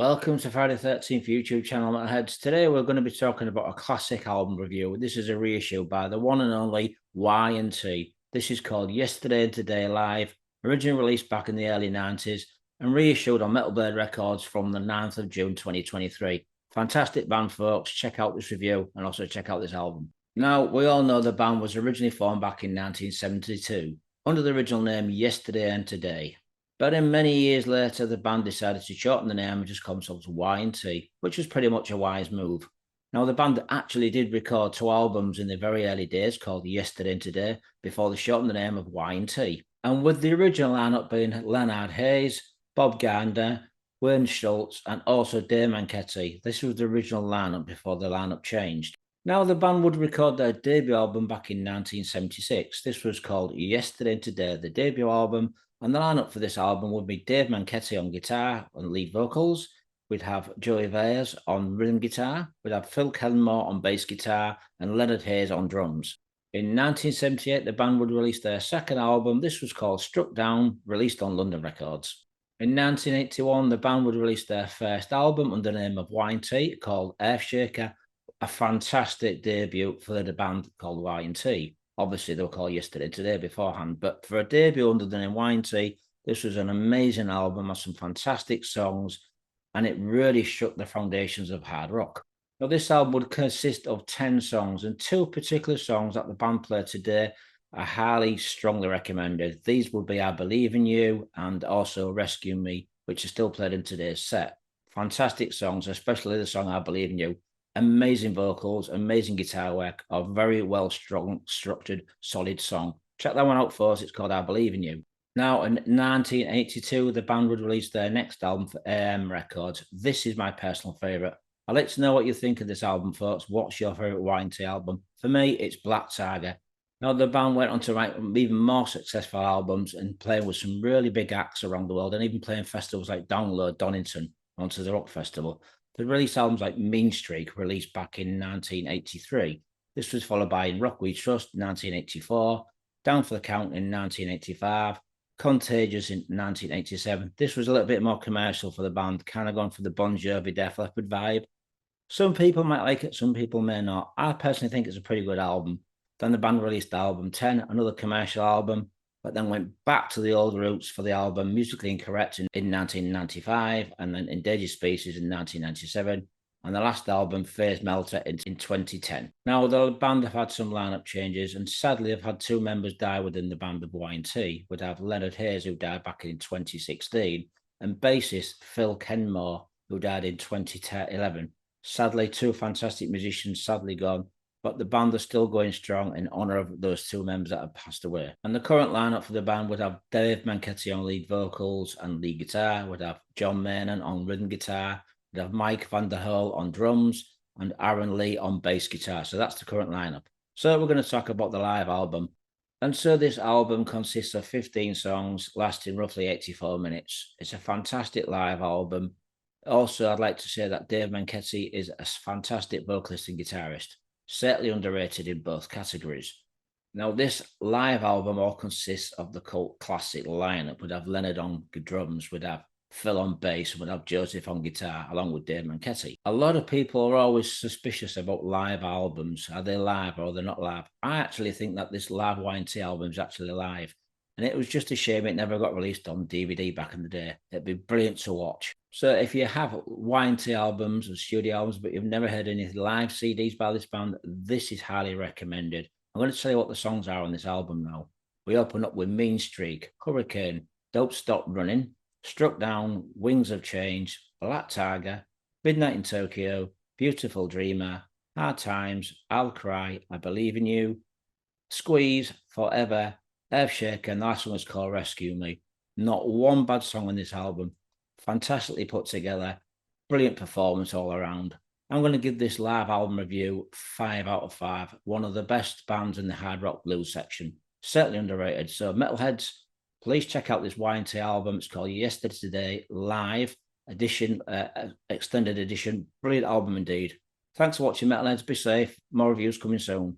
Welcome to Friday 13th YouTube channel, Metalheads. Today we're going to be talking about a classic album review. This is a reissue by the one and only Y&T. This is called Yesterday and Today Live, originally released back in the early 90s and reissued on Metal Blade Records from the 9th of June 2023. Fantastic band, folks. Check out this review and also check out this album. Now, we all know the band was originally formed back in 1972 under the original name Yesterday and Today. But then many years later, the band decided to shorten the name and just call themselves Y&T, which was pretty much a wise move. Now, the band actually did record 2 albums in the very early days called Yesterday and Today before they shortened the name of Y&T. And with the original lineup being Leonard Hayes, Bob Gardner, Wayne Schultz, and also Dave Meniketti. This was the original lineup before the lineup changed. Now, the band would record their debut album back in 1976. This was called Yesterday and Today, the debut album. And the lineup for this album would be Dave Meniketti on guitar and lead vocals. We'd have Joey Veers on rhythm guitar. We'd have Phil Kenmore on bass guitar and Leonard Hayes on drums. In 1978, the band would release their second album. This was called Struck Down, released on London Records. In 1981, the band would release their first album under the name of Y&T called Earthshaker, a fantastic debut for the band called Y&T. Obviously, they were called Yesterday and Today beforehand, but for a debut under the name Y&T, this was an amazing album with some fantastic songs, and it really shook the foundations of hard rock. Now, this album would consist of 10 songs, and 2 particular songs that the band play today are highly, strongly recommended. These would be I Believe in You and also Rescue Me, which is still played in today's set. Fantastic songs, especially the song I Believe in You. Amazing vocals, amazing guitar work, a very well structured, solid song. Check that one out first. It's called I Believe in You. Now, in 1982, the band would release their next album for AM Records. This is my personal favourite. I'd like to know what you think of this album, folks. What's your favourite Y&T album? For me, it's Black Tiger. Now, the band went on to write even more successful albums and playing with some really big acts around the world and even playing festivals like Download, Donington, onto the Rock Festival. They released albums like Mean Streak, released back in 1983. This was followed by In Rock We Trust, 1984, Down for the Count in 1985, Contagious in 1987. This was a little bit more commercial for the band, kind of gone for the Bon Jovi Def Leppard vibe. Some people might like it, some people may not. I personally think it's a pretty good album. Then the band released album 10, another commercial album, but then went back to the old roots for the album Musically Incorrect in 1995, and then Endangered Species in 1997, and the last album, Facemelter, in 2010. Now, the band have had some lineup changes, and sadly have had 2 members die within the band of Y&T. We'd have Leonard Hayes, who died back in 2016, and bassist Phil Kenmore, who died in 2011. Sadly, 2 fantastic musicians sadly gone, but the band are still going strong in honour of those 2 members that have passed away. And the current lineup for the band would have Dave Meniketti on lead vocals and lead guitar, would have John Nymann on rhythm guitar, would have Mike Vanderhule on drums, and Aaron Leigh on bass guitar. So that's the current lineup. So we're going to talk about the live album. And so this album consists of 15 songs lasting roughly 84 minutes. It's a fantastic live album. Also, I'd like to say that Dave Meniketti is a fantastic vocalist and guitarist. Certainly underrated in both categories. Now, this live album all consists of the cult classic lineup. We'd have Leonard on drums, we'd have Phil on bass, we'd have Joseph on guitar, along with Dave Meniketti. A lot of people are always suspicious about live albums. Are they live or are they not live? I actually think that this live Y&T album is actually live. And it was just a shame it never got released on DVD back in the day. It'd be brilliant to watch. So if you have Y&T albums and studio albums, but you've never heard any live CDs by this band, this is highly recommended. I'm going to tell you what the songs are on this album now. We open up with Mean Streak, Hurricane, Don't Stop Running, Struck Down, Wings of Change, Black Tiger, Midnight in Tokyo, Beautiful Dreamer, Hard Times, I'll Cry, I Believe in You, Squeeze, Forever, Earthshaker, and the last one was called Rescue Me. Not one bad song on this album. Fantastically put together. Brilliant performance all around. I'm going to give this live album review 5 out of 5. One of the best bands in the hard rock blues section. Certainly underrated. So metalheads, please check out this Y&T album. It's called Yesterday Today Live Edition, Extended Edition. Brilliant album indeed. Thanks for watching, metalheads. Be safe. More reviews coming soon.